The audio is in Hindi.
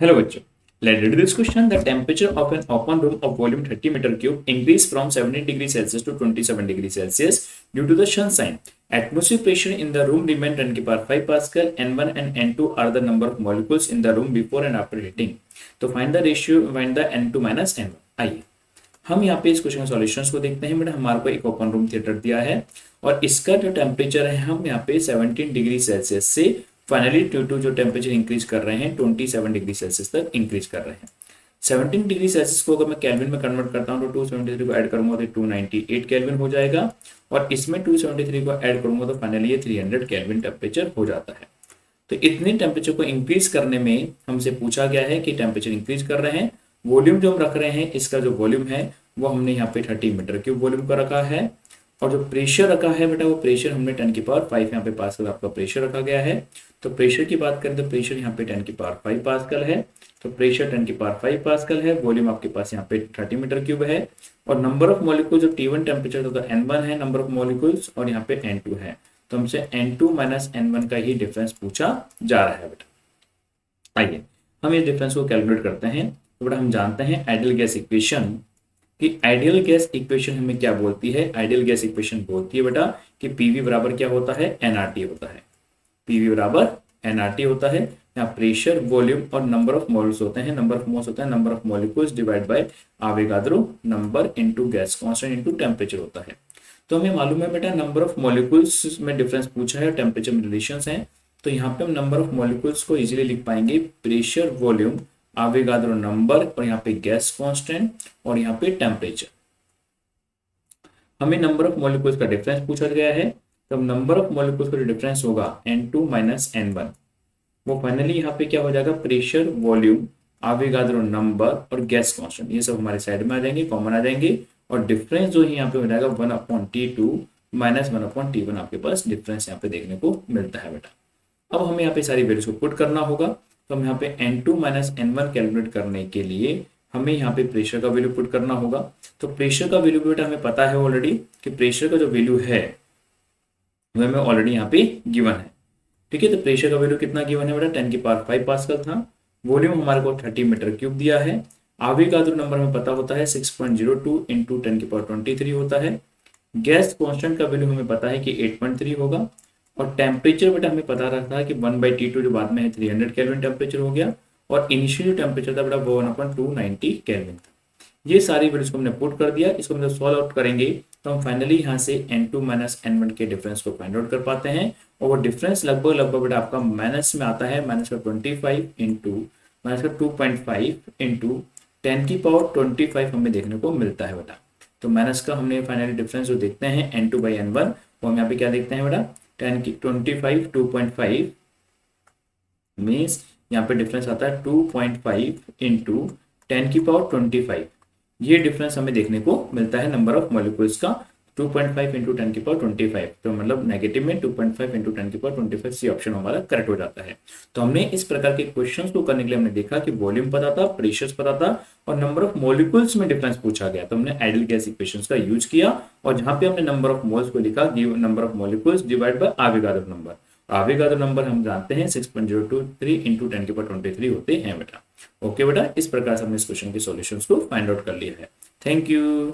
Hello बच्चों, let's read this question. The temperature of an open room of volume 30 meter cube increased from 17 degrees Celsius to 27 degrees Celsius due to the sunshine. Atmosphere pressure in the room remained 10 की power 5 Pascal. N1 and N2 are the number of molecules in the room before and after heating. तो find the ratio, find the N2 minus N1. आइए हम यहाँ पे इस क्वेश्चन के सॉल्यूशंस को देखते हैं। बेटा हमारे को एक ओपन रूम थिएटर दिया है और इसका जो टेम्परेचर है हम यहाँ पे 17 डिग्री सेल्सियस से फाइनली टू जो टेम्परेचर इंक्रीज कर रहे हैं 27 डिग्री सेल्सियस तक इंक्रीज कर रहे हैं। 17 डिग्री सेल्सियस को अगर मैं केल्विन में कन्वर्ट करता हूँ तो 273 को ऐड करूंगा तो 298 केल्विन हो जाएगा और इसमें 273 को ऐड करूंगा तो फाइनली ये 300 केल्विन टेम्परेचर हो जाता है। तो इतने टेम्परेचर को इंक्रीज करने में हमसे पूछा गया है कि टेम्परेचर इंक्रीज कर रहे हैं, वॉल्यूम जो हम रख रहे हैं इसका जो वॉल्यूम है वो हमने यहाँ पे 30 मीटर क्यूब वॉल्यूम का रखा है और जो प्रेशर रखा है बेटा वो प्रेशर हमने 10 की पावर 5 यहाँ पे पास्कल आपका प्रेशर रखा गया है। तो प्रेशर की बात करें तो प्रेशर यहाँ पे 10 की पावर 5 पास्कल है, तो प्रेशर 10 की पावर 5 पास्कल है। वॉल्यूम आपके पास यहाँ पे 30 मीटर क्यूब है और नंबर ऑफ मॉलिक्यूल्स जो T1 टेम्परेचर तो N1 है नंबर ऑफ मॉलिक्यूल्स और यहाँ पे N2 है। तो हमसे N2 माइनस N1 का ही डिफरेंस पूछा जा रहा है बेटा। आइए हम इस डिफरेंस को कैलकुलेट करते हैं। तो बेटा हम जानते हैं आइडियल गैस इक्वेशन कि आइडियल गैस इक्वेशन हमें क्या बोलती है। आइडियल गैस इक्वेशन बोलती है बेटा कि पीवी बराबर क्या होता है, एनआरटी होता है। पीवी बराबर एनआरटी होता है। यहाँ प्रेशर, वॉल्यूम और नंबर ऑफ मोल्स होते हैं। नंबर ऑफ मोल्स होता है number of molecules divide by Avogadro number into gas constant into temperature होता है। तो हमें मालूम है बेटा नंबर ऑफ मॉलिक्यूल्स में डिफरेंस पूछा है, टेम्परेचर में रिलेशंस हैं। तो यहाँ पे हम नंबर ऑफ मॉलिक्यूल्स को इजीली लिख पाएंगे प्रेशर, वॉल्यूम, आवेगाद्रो नंबर और यहाँ पे गैस कांस्टेंट और यहाँ पे टेम्परेचर। हमें नंबर ऑफ मॉलिक्यूल्स का डिफरेंस पूछा गया है। तो नंबर ऑफ मॉलिक्यूल्स का जो डिफरेंस होगा N2 माइनस N1 वो फाइनली यहाँ पे क्या हो जाएगा, प्रेशर, वॉल्यूम, आवेगाद्रो नंबर और गैस कांस्टेंट, ये सब हमारे साइड में आ जाएंगे, कॉमन आ जाएंगे और डिफरेंस जो है यहाँ पे हो जाएगा 1/T2 माइनस 1/T1। आपके पास डिफरेंस यहाँ पे देखने को मिलता है बेटा। अब हमें यहाँ पे सारी वैल्यूज को पुट करना होगा। तो हम यहाँ पे N2 माइनस N1 कैलकुलेट करने के लिए हमें यहाँ पे प्रेशर का वैल्यू पुट करना होगा। तो प्रेशर का वैल्यू बेटा हमें पता है ऑलरेडी कि प्रेशर का जो वैल्यू है वो हमें ऑलरेडी यहाँ पे गिवन है। ठीक है, तो प्रेशर का वैल्यू कितना गिवन है बेटा, 10 की पावर 5 पास्कल था। वॉल्यूम हमारे को 30 मीटर क्यूब दिया है। आवेगाद्रो नंबर हमें पता होता है 6.02 इंटू 10 की पावर 23 होता है। गैस कांस्टेंट का वैल्यू हमें पता है कि 8.3 होगा और टेम्परेचर बेटा हमें पता रहता है कि 1/T2 जो बाद में है 300 केल्विन टेम्परेचर हो गया और इनिशियल टेम्परेचर था बेटा वो 1/290 केल्विन था। ये सारी वैल्यूज को हमने पुट कर दिया। इसको हम जब सॉल्व आउट करेंगे तो हम फाइनली यहाँ से N2 माइनस N1 के डिफरेंस को फाइंड आउट कर पाते हैं और वो डिफरेंस लगभग बेटा आपका माइनस में आता है। माइनस का 25 इंटू माइनस का 2.5 इंटू 10 की पावर 25 हमें देखने को मिलता है बेटा। तो माइनस का हमने फाइनली डिफरेंस जो देखते हैं N2 बाई N1 वो हम यहाँ पे क्या देखते हैं बेटा 10 की 25 2.5 मीन्स यहाँ पे डिफरेंस आता है 2.5 इंटू 10 की पावर 25। ये डिफरेंस हमें देखने को मिलता है नंबर ऑफ मॉलिक्यूल्स का 2.5 इंटू 10 की पावर 25। तो मतलब नेगेटिव में 2.5 इंटू 10 की पावर 25 सी ऑप्शन हमारा करेक्ट हो जाता है। तो हमने इस प्रकार के क्वेश्चंस को करने के लिए हमने देखा कि वॉल्यूम पता था, प्रेशर पता था और नंबर ऑफ मॉलिक्यूल्स में डिफरेंस पूछा गया। तो हमने आइडियल गैस इक्वेशंस का यूज किया और जहां पे हमने नंबर ऑफ मोल्स को लिखा number of molecules divide by Avogadro number. Avogadro number हम जानते हैं 6.023 इंटू 10 की पावर 23 होते हैं बेटा। ओके बेटा, इस प्रकार से हमने इस क्वेश्चन के सॉल्यूशंस को फाइंड आउट कर लिया है। Thank you.